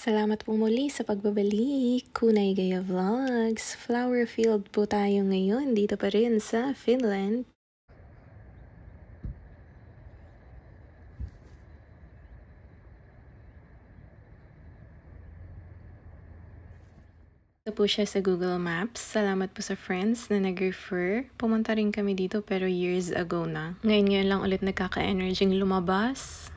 Salamat po muli sa pagbabalik, Kunay Gaya Vlogs. Flower field po tayo ngayon dito pa rin sa Finland. Ito po siya sa Google Maps. Salamat po sa friends na nag-refer. Pumunta rin kami dito pero years ago na. Ngayon lang ulit nagkaka-energyng lumabas.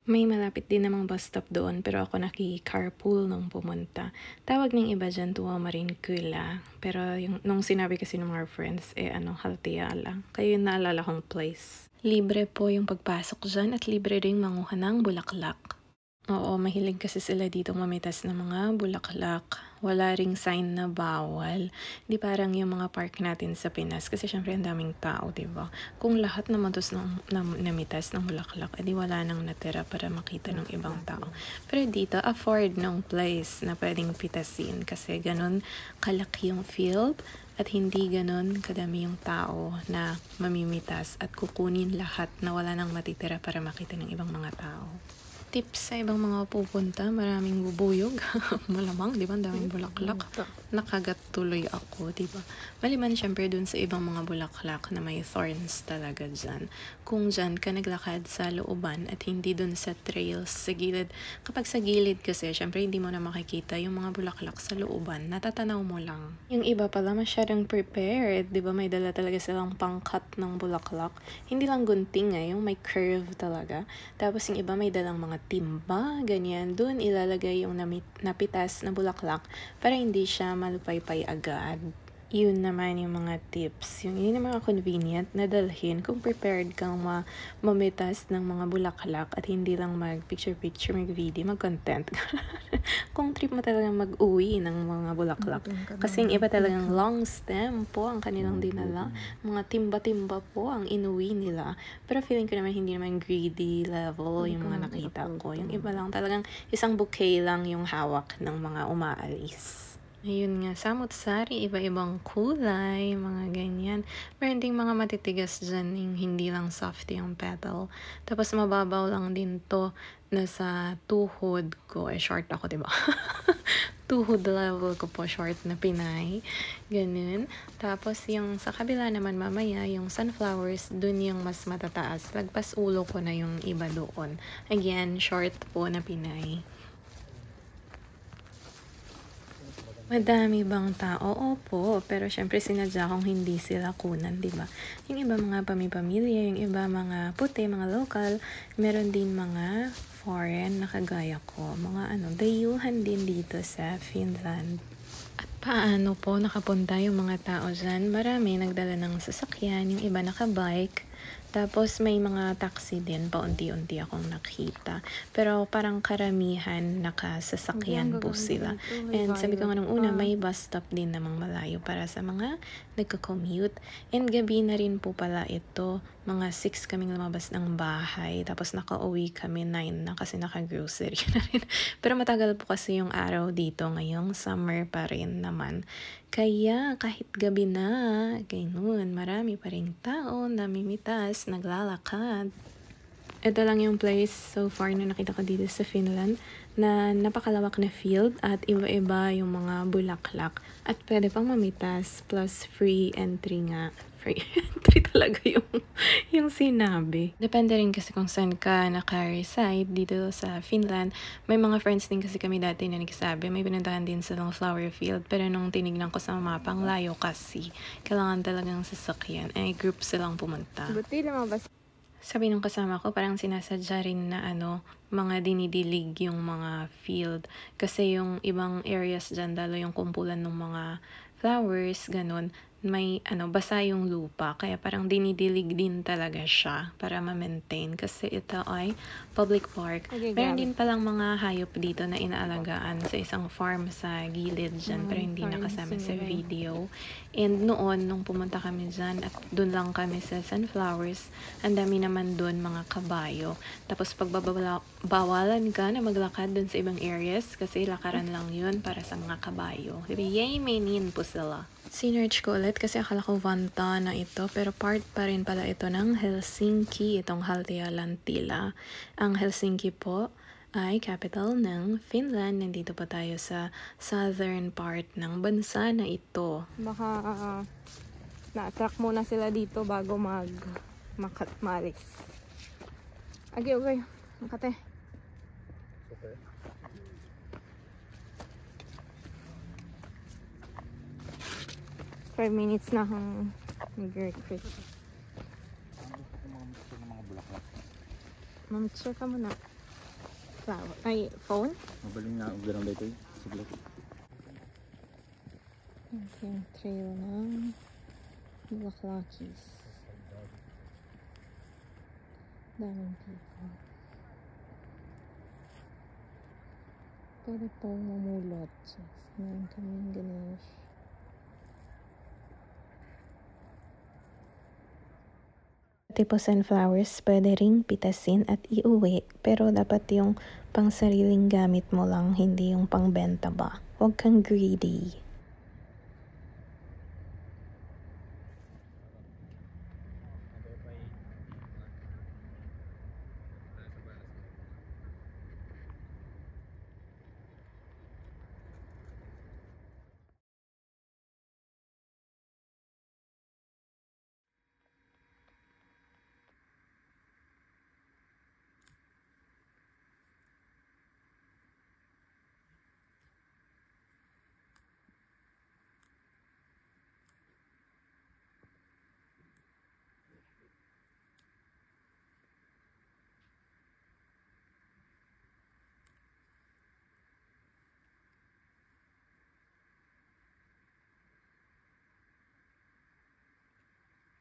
May malapit din namang bus stop doon pero ako naki-carpool nung pumunta. Tawag ng iba dyan Tuomarinkyla. Pero nung sinabi kasi ng mga friends, Haltiala. Kayo yung naalala kong place. Libre po yung pagpasok dyan at libre ring manguha ng bulaklak. Oo, mahilig kasi sila dito mamitas ng mga bulaklak. Wala ring sign na bawal. Di parang yung mga park natin sa Pinas. Kasi syempre ang daming tao, diba? Kung lahat naman tos namitas ng bulaklak, edi wala nang natira para makita ng ibang tao. Pero dito, afford ng place na pwedeng pitasin. Kasi ganun kalaki yung field. At hindi ganon kadami yung tao na mamimitas at kukunin lahat na wala nang matitira para makita ng ibang mga tao. Tips sa ibang mga pupunta, maraming bubuyog. Malamang, di ba? Ang daming bulaklak. Nakagat tuloy ako, di ba? Maliban syempre dun sa ibang mga bulaklak na may thorns talaga dyan. Kung dyan ka naglakad sa looban at hindi dun sa trails sa gilid. Kapag sa gilid kasi, syempre hindi mo na makikita yung mga bulaklak sa looban. Natatanaw mo lang. Yung iba pala masyadong prepared. Di ba? May dala talaga silang pangkat ng bulaklak. Hindi lang gunting yung may curve talaga. Tapos yung iba may dalang mga timba, ganyan. Doon ilalagay yung napitas na bulaklak para hindi siya malupaypay agad. Yun naman yung mga tips. Yun yung mga convenient na dalhin kung prepared kang mamitas ng mga bulaklak at hindi lang mag-picture-picture, mag-video, mag-content. Kung trip mo talagang mag-uwi ng mga bulaklak. Kasi yung iba talagang long stem po ang kanilang dinala. Mga timba-timba po ang inuwi nila. Pero feeling ko naman hindi naman greedy level yung mga nakita ko. Yung iba lang talagang isang bouquet lang yung hawak ng mga umaalis. Ayun nga, samot-sari, iba-ibang kulay, mga ganyan. Meron ding mga matitigas dyan, yung hindi lang soft yung petal. Tapos mababaw lang din to, nasa tuhod ko. Short ako, diba? Tuhod level ko po, short na Pinay. Ganun. Tapos yung sa kabila naman mamaya, yung sunflowers, dun yung mas matataas. Lagpas ulo ko na yung iba doon. Again, short po na Pinay. Madami bang tao? Opo, pero syempre sinadya kong hindi sila kunan, di ba? Yung iba mga pamilya, yung iba mga puti, mga local, meron din mga foreign na kagaya ko, mga dayuhan din dito sa Finland. At paano po nakapunta yung mga tao dyan? Marami nagdala ng sasakyan, yung iba nakabike. Tapos may mga taxi din, paunti-unti akong nakita. Pero parang karamihan nakasasakyan po sila. And sabi ko nga nung una, may bus stop din namang malayo para sa mga nagko-commute. And gabi na rin po pala ito. Mga 6 kaming lumabas ng bahay. Tapos nakauwi kami 9 na kasi naka-grocery na rin. Pero matagal po kasi yung araw dito ngayong summer pa rin naman. Kaya kahit gabi na, ganun, marami pa rin tao, namimitas, naglalakad. Ito lang yung place so far na nakita ko dito sa Finland na napakalawak na field at iba-iba yung mga bulaklak. At pwede pang mamitas plus free entry nga. Free entry talaga yung sinabi. Depende rin kasi kung saan ka naka-reside dito sa Finland. May mga friends din kasi kami dati na nagsabi may pinuntahan din silang flower field. Pero nung tinignan ko sa mapa, ang layo kasi. Kailangan talagang sasakyan. Group silang pumunta. Buti naman ba? Sabi nung kasama ko, parang sinasadya rin na mga dinidilig yung mga field. Kasi yung ibang areas dyan, lalo yung kumpulan ng mga flowers, ganun, may basa yung lupa. Kaya parang dinidilig din talaga siya para ma-maintain. Kasi ito ay public park. Okay, Meron din palang mga hayop dito na inaalagaan sa isang farm sa gilid dyan. Pero hindi nakasama sa video. And noon, nung pumunta kami dyan at dun lang kami sa sunflowers, ang dami naman dun mga kabayo. Tapos pagbabawalan ka na maglakad dun sa ibang areas kasi lakaran lang yun para sa mga kabayo. Yay, mainin po sila. Sinerch ko ulit kasi akala ko Vanta na ito pero part pa rin pala ito ng Helsinki, itong Haltia Lantila. Ang Helsinki po ay capital ng Finland. Nandito pa tayo sa southern part ng bansa na ito. Baka na-attract muna sila dito bago malis. Okay. Makate. Okay. 5 minutes na akong nag-retreat. Mga bulaklak. Mam-check ka muna. Ay, phone? Mabaling nga ang garang dito. Sige. Okay, yung trail ng bulaklakis. Daming people. Pwede pong mamulot. Ngayon kami yung Ganesh. Tipo sunflowers, pwede ring pitasin at iuwi. Pero dapat yung pang sariling gamit mo lang, hindi yung pangbenta ba. Huwag kang greedy.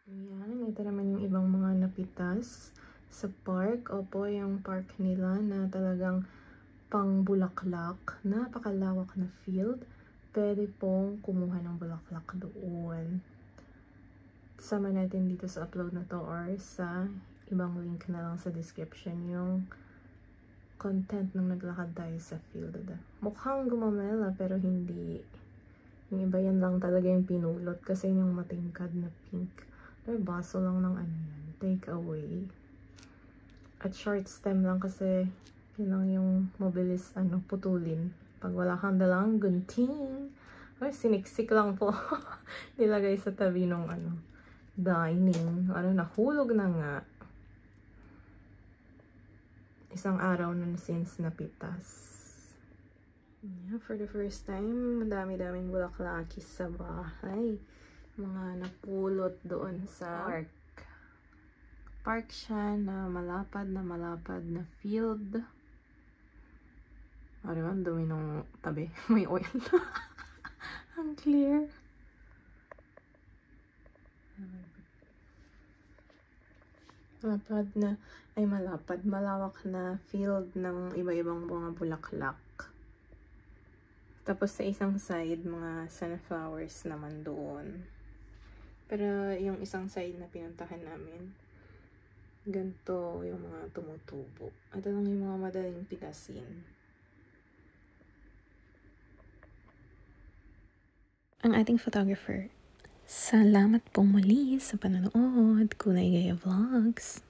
Ayan, ito naman yung ibang mga napitas sa park. Opo, yung park nila na talagang pang bulaklak. Napakalawak na field. Pwede pong kumuha ng bulaklak doon. Sama natin dito sa upload na to or sa ibang link na lang sa description yung content nung naglakad tayo sa field. Mukhang gumamela pero hindi. Yung iba yan lang talaga yung pinulot kasi yung matingkad na pink. May baso lang ng ano yan. Take away. At short stem lang kasi yun lang yung mabilis putulin. Pag wala kang dalang gunting. Ay, siniksik lang po. Nilagay sa tabi ng dining. Nahulog na nga. Isang araw na since napitas. Yeah, for the first time, madami-daming bulaklakis sa bahay. Mga napulot doon sa park. Park siya na malapad na field. Ano ang dumi ng tabi. May oil. Ang clear. Malawak na field ng iba-ibang mga bulaklak. Tapos sa isang side, mga sunflowers naman doon. Pero yung isang side na pinuntahan namin, ganito yung mga tumutubo. Ito lang yung mga madaling pitasin. Ang ating photographer. Salamat pong muli sa panonood. Kulay Gaya Vlogs.